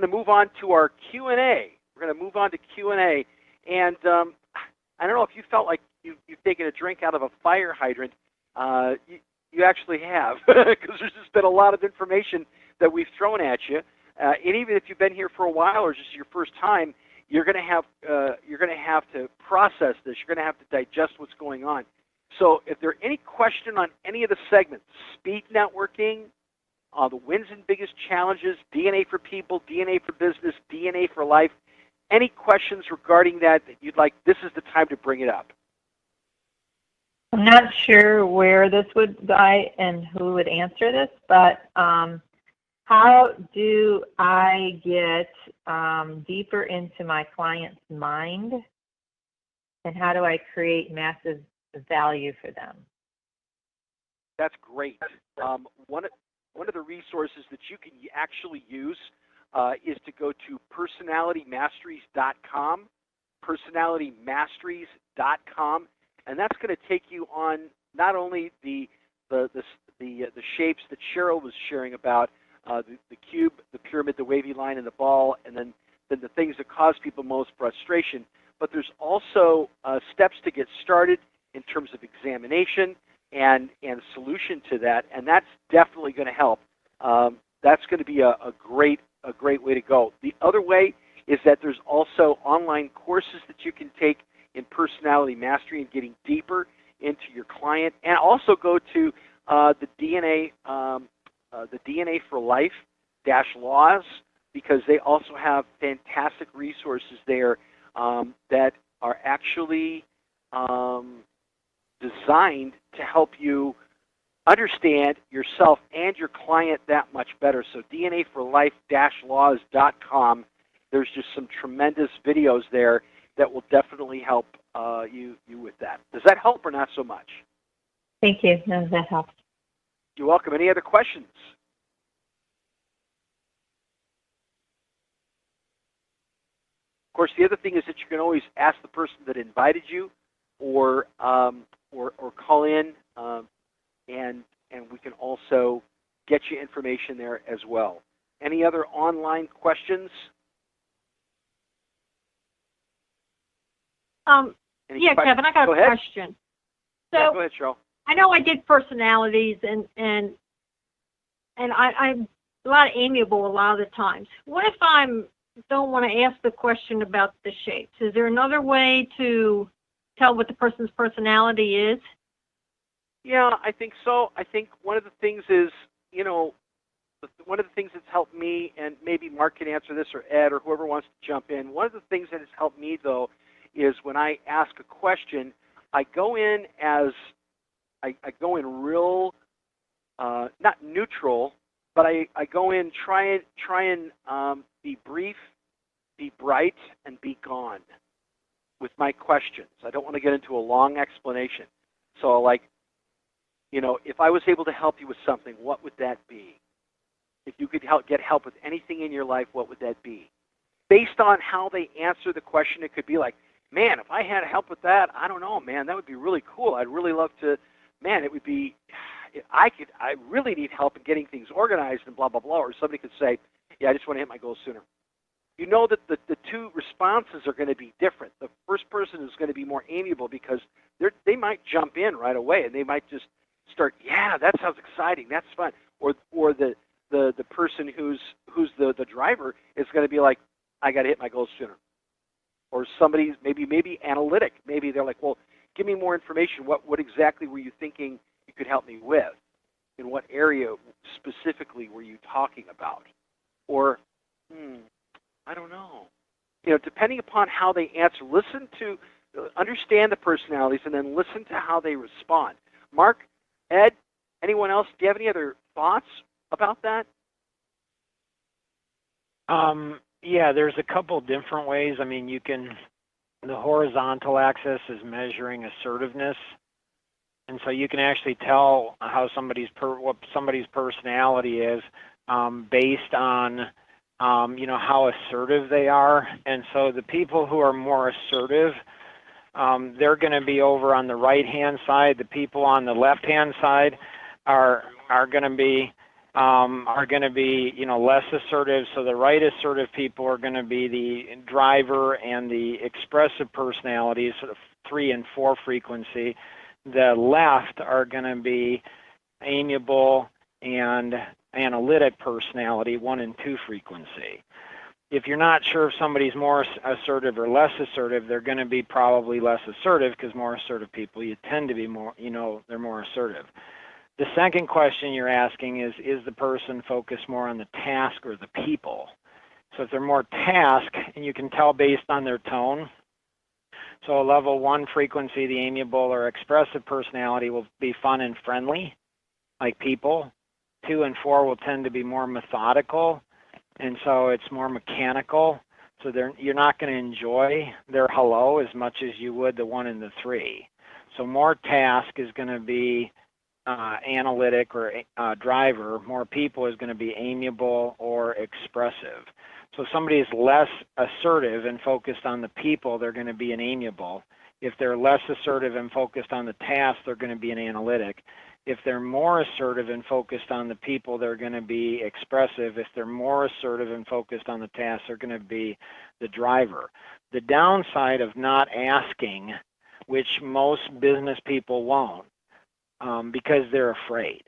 going to move on to our Q&A. We're going to move on to Q&A. And I don't know if you felt like you've taken a drink out of a fire hydrant. You actually have, because there's just been a lot of information that we've thrown at you. And even if you've been here for a while or just your first time, you're going to have to process this. You're going to have to digest what's going on. So if there are any question on any of the segments, speed networking, the wins and biggest challenges, DNA for people, DNA for business, DNA for life, any questions regarding that you'd like, this is the time to bring it up. I'm not sure where this would die and who would answer this, but how do I get deeper into my client's mind, and how do I create massive value for them? That's great. One of the resources that you can actually use is to go to personalitymasteries.com, personalitymasteries.com, and that's going to take you on not only the shapes that Cheryl was sharing about, the cube, the pyramid, the wavy line, and the ball, and then the things that cause people most frustration, but there's also steps to get started in terms of examination and solution to that, and that's definitely going to help. That's going to be a great way to go. The other way is that there's also online courses that you can take in personality mastery and getting deeper into your client, and also go to the DNA for Life -laws, because they also have fantastic resources there that are actually designed to help you understand yourself and your client that much better. So DNA for Life -laws.com, there's just some tremendous videos there that will definitely help you with that. Does that help or not so much? Thank you. No, that helps. You're welcome. Any other questions? Of course, the other thing is that you can always ask the person that invited you, or call in, and we can also get you information there as well. Any other online questions? Yeah, Kevin, I got a question. So yeah, go ahead, Cheryl. I know I did personalities, and I'm a lot amiable a lot of the times. What if I don't want to ask the question about the shapes? Is there another way to tell what the person's personality is? Yeah, I think so. I think one of the things is, one of the things that's helped me, and maybe Mark can answer this, or Ed, or whoever wants to jump in. One of the things that has helped me, though, is when I ask a question, I go in real, not neutral, but I go in, try and be brief, be bright, and be gone with my questions. I don't want to get into a long explanation. So, if I was able to help you with something, what would that be? If you could get help with anything in your life, what would that be? Based on how they answer the question, it could be like, man, if I had help with that, I don't know, man, that would be really cool. I'd really love to, man, it would be, I really need help in getting things organized and blah, blah, blah. Or somebody could say, yeah, I just want to hit my goals sooner. You know that the two responses are going to be different. The first person is going to be more amiable because they might jump in right away, and they might just start, yeah, that sounds exciting, that's fun. Or the person who's the driver is going to be like, I got to hit my goals sooner. Or somebody's maybe analytic. Maybe they're like, well, give me more information. What exactly were you thinking you could help me with? In what area specifically were you talking about? Or, I don't know. Depending upon how they answer, understand the personalities, and then listen to how they respond. Mark, Ed, anyone else, do you have any other thoughts about that? Yeah, there's a couple different ways. I mean, the horizontal axis is measuring assertiveness, and so you can actually tell how what somebody's personality is based on how assertive they are. And so the people who are more assertive, they're going to be over on the right-hand side. The people on the left-hand side are going to be are going to be, less assertive. So the right assertive people are going to be the driver and the expressive personalities, sort of 3 and 4 frequency. The left are going to be amiable and analytic personality, 1 and 2 frequency. If you're not sure if somebody's more assertive or less assertive, they're going to be probably less assertive, because more assertive people, you tend to be more, they're more assertive. The second question you're asking is the person focused more on the task or the people? So if they're more task, and you can tell based on their tone. So a level 1 frequency, the amiable or expressive personality, will be fun and friendly, like people. 2 and 4 will tend to be more methodical, and so it's more mechanical. So you're not going to enjoy their hello as much as you would the 1 and the 3. So more task is going to be analytic or driver. More people is going to be amiable or expressive. So if somebody is less assertive and focused on the people, they're going to be an amiable. If they're less assertive and focused on the task, they're going to be an analytic. If they're more assertive and focused on the people, they're going to be expressive. If they're more assertive and focused on the task, they're going to be the driver. The downside of not asking, which most business people won't, because they're afraid.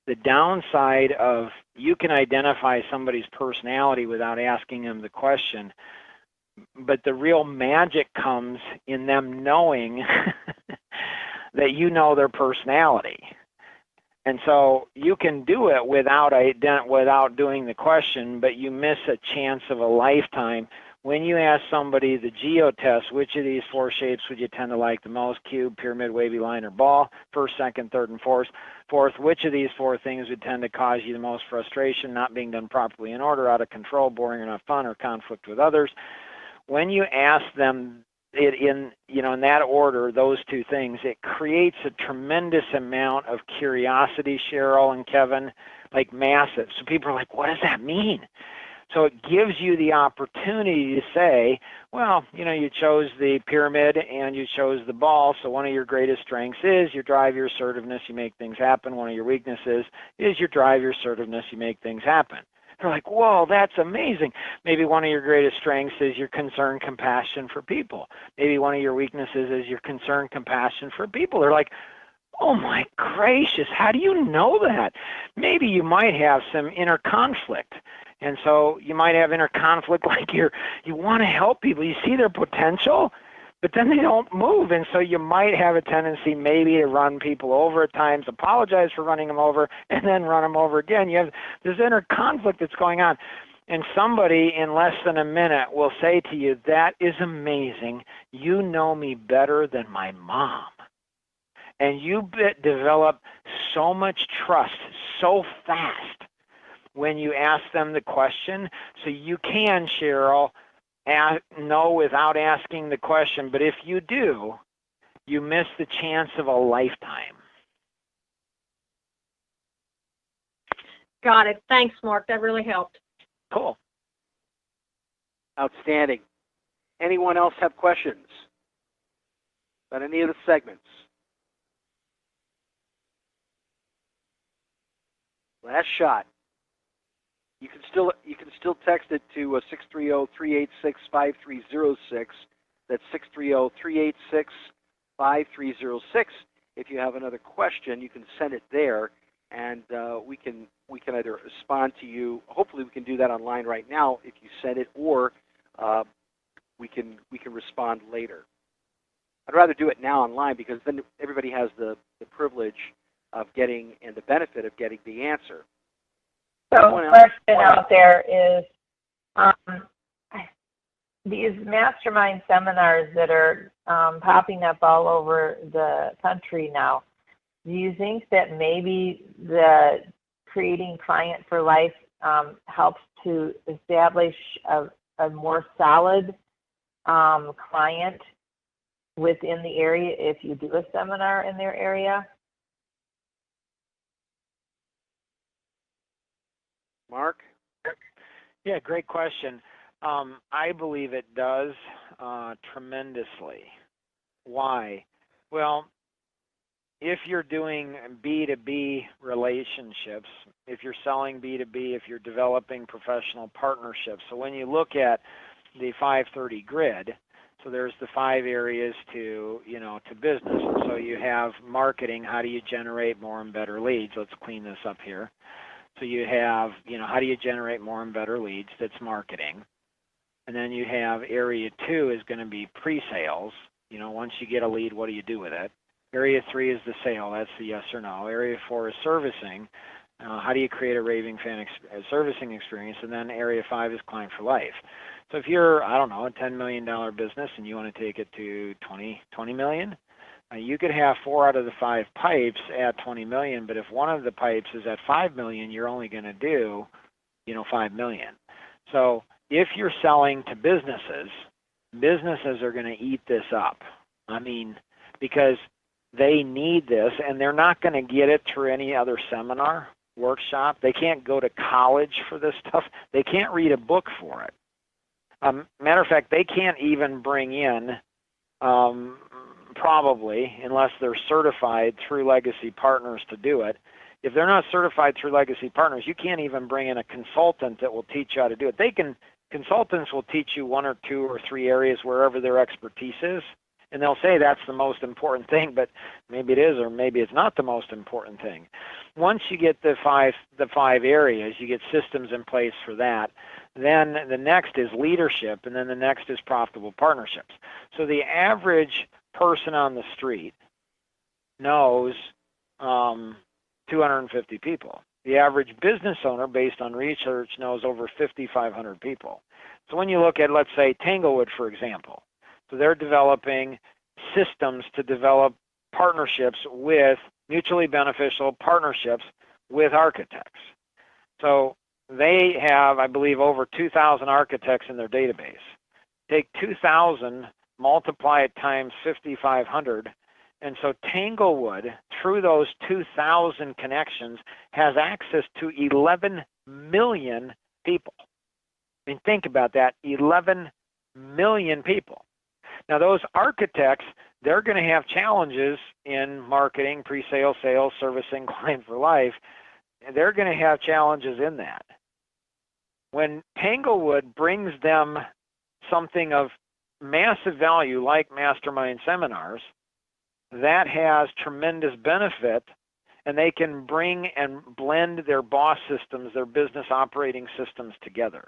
The downside of, you can identify somebody's personality without asking them the question, but the real magic comes in them knowing that you know their personality. And so you can do it without doing the question, but you miss a chance of a lifetime. When you ask somebody the geo test, which of these 4 shapes would you tend to like the most? Cube, pyramid, wavy line, or ball? First, second, third, and fourth. Which of these 4 things would tend to cause you the most frustration? Not being done properly in order, out of control, boring or not fun, or conflict with others. When you ask them it in that order, those 2 things, it creates a tremendous amount of curiosity, Cheryl and Kevin, like massive. So people are like, what does that mean? So it gives you the opportunity to say, well, you chose the pyramid and you chose the ball, so one of your greatest strengths is your drive, your assertiveness, you make things happen. One of your weaknesses is your drive, your assertiveness, you make things happen. They're like, whoa, that's amazing. Maybe one of your greatest strengths is your concern, compassion for people. Maybe one of your weaknesses is your concern, compassion for people. They're like, oh my gracious, how do you know that? Maybe you might have some inner conflict. And so you might have inner conflict, like you want to help people. You see their potential, but then they don't move. And so you might have a tendency maybe to run people over at times, apologize for running them over, and then run them over again. You have this inner conflict that's going on. And somebody in less than a minute will say to you, that is amazing. You know me better than my mom. And you develop so much trust so fast when you ask them the question. So you can, Cheryl, know without asking the question. But if you do, you miss the chance of a lifetime. Got it. Thanks, Mark. That really helped. Cool. Outstanding. Anyone else have questions about any of the segments? Last shot. You can still text it to 630-386-5306. That's 630-386-5306. If you have another question, you can send it there, and we can either respond to you. Hopefully, we can do that online right now if you send it, or we can respond later. I'd rather do it now online, because then everybody has the privilege of getting and the benefit of getting the answer. So the question out there is, these mastermind seminars that are popping up all over the country now, do you think that maybe the creating Client for Life helps to establish a more solid client within the area if you do a seminar in their area? Mark? Yeah, great question. I believe it does tremendously. Why? Well, if you're doing B2B relationships, if you're selling B2B, if you're developing professional partnerships. So when you look at the 530 grid, so there's the 5 areas to, to business. So you have marketing, how do you generate more and better leads? Let's clean this up here. So you have, how do you generate more and better leads? That's marketing. And then you have area 2 is going to be pre-sales. Once you get a lead, what do you do with it? Area 3 is the sale. That's the yes or no. Area 4 is servicing. How do you create a raving fan servicing experience? And then area 5 is client for life. So if you're, I don't know, a $10 million business and you want to take it to 20 million, you could have 4 out of the 5 pipes at 20 million, but if one of the pipes is at 5 million, you're only going to do, 5 million. So if you're selling to businesses, businesses are going to eat this up. I mean, because they need this, and they're not going to get it through any other seminar, workshop. They can't go to college for this stuff. They can't read a book for it. Matter of fact, they can't even bring in, probably, unless they're certified through Legacy Partners to do it. If they're not certified through Legacy Partners, you can't even bring in a consultant that will teach you how to do it. Consultants will teach you 1 or 2 or 3 areas wherever their expertise is, and they'll say that's the most important thing, but maybe it is or maybe it's not the most important thing. Once you get the five areas, you get systems in place for that. Then the next is leadership, and then the next is profitable partnerships. So the average person on the street knows 250 people. The average business owner, based on research, knows over 5,500 people. So when you look at, let's say, Tanglewood, for example, so they're developing systems to develop partnerships with mutually beneficial partnerships with architects. So they have, I believe, over 2,000 architects in their database. Take 2,000, multiply it times 5,500, and so Tanglewood, through those 2,000 connections, has access to 11 million people. I mean, think about that, 11 million people. Now, those architects, they're going to have challenges in marketing, pre-sale, sales, servicing, client for life. They're going to have challenges in that. When Tanglewood brings them something of massive value like mastermind seminars, that has tremendous benefit, and they can bring and blend their BOSS systems, their business operating systems together.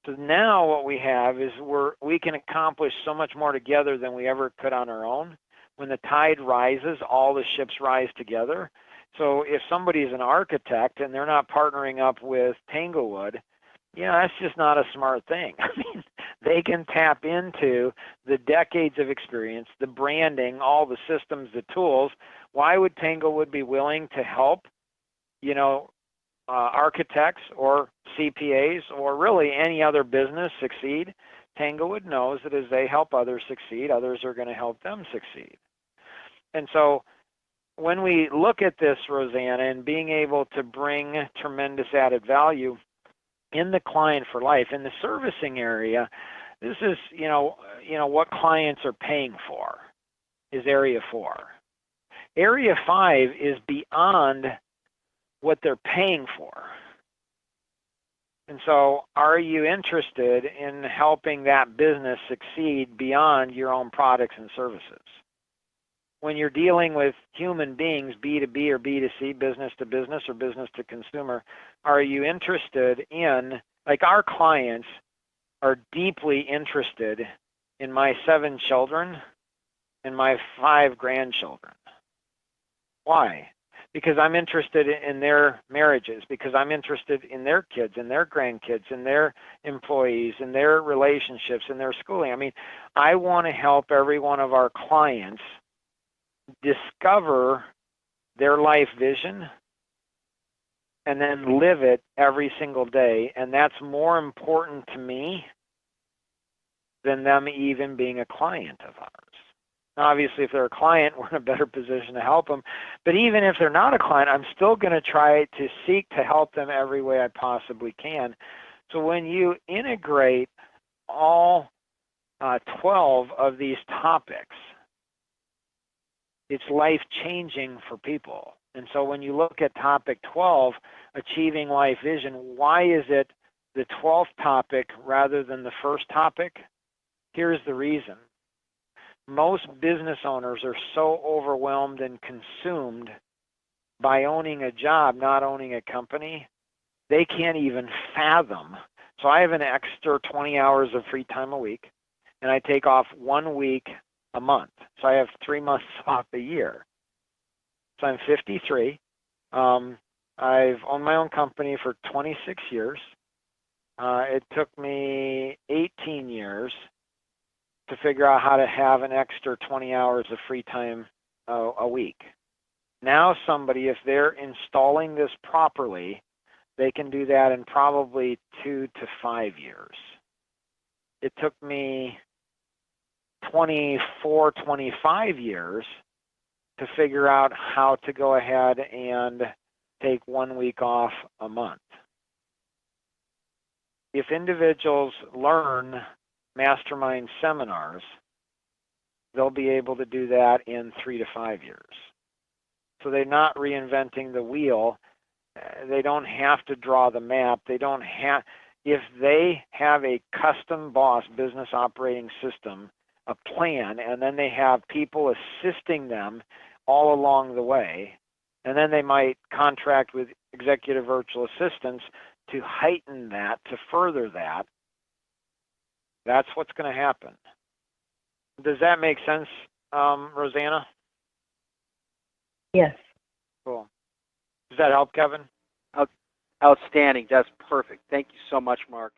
So now what we have is we can accomplish so much more together than we ever could on our own. When the tide rises, all the ships rise together. So if somebody is an architect and they're not partnering up with Tanglewood, that's just not a smart thing. I mean, they can tap into the decades of experience, the branding, all the systems, the tools. Why would Tanglewood be willing to help, architects or CPAs or really any other business succeed? Tanglewood knows that as they help others succeed, others are going to help them succeed. And so when we look at this, Rosanna, and being able to bring tremendous added value in the client for life, in the servicing area, this is, what clients are paying for is area 4. Area 5 is beyond what they're paying for. And so are you interested in helping that business succeed beyond your own products and services? When you're dealing with human beings, B2B or B2C, business to business or business to consumer, are you interested in, like our clients are deeply interested in my 7 children and my 5 grandchildren. Why? Because I'm interested in their marriages, because I'm interested in their kids and their grandkids and their employees and their relationships and their schooling. I mean, I want to help every one of our clients discover their life vision and then live it every single day. And that's more important to me than them even being a client of ours. Now, obviously, if they're a client, we're in a better position to help them. But even if they're not a client, I'm still going to try to seek to help them every way I possibly can. So when you integrate all 12 of these topics, it's life-changing for people. And so when you look at topic 12, achieving life vision, why is it the 12th topic rather than the first topic? Here's the reason. Most business owners are so overwhelmed and consumed by owning a job, not owning a company, they can't even fathom. So I have an extra 20 hours of free time a week, and I take off 1 week a month. So I have 3 months off a year. So I'm 53. I've owned my own company for 26 years. It took me 18 years to figure out how to have an extra 20 hours of free time a week. Now somebody, if they're installing this properly, they can do that in probably 2 to 5 years. It took me 24, 25 years to figure out how to go ahead and take 1 week off a month. If individuals learn mastermind seminars, they'll be able to do that in 3 to 5 years. So they're not reinventing the wheel. They don't have to draw the map. They don't have, if they have a custom boss business operating system, a plan, and then they have people assisting them all along the way, and then they might contract with executive virtual assistants to heighten that, to further that. That's what's going to happen. Does that make sense, Rosanna? Yes. Cool. Does that help, Kevin? Outstanding. That's perfect. Thank you so much, Mark.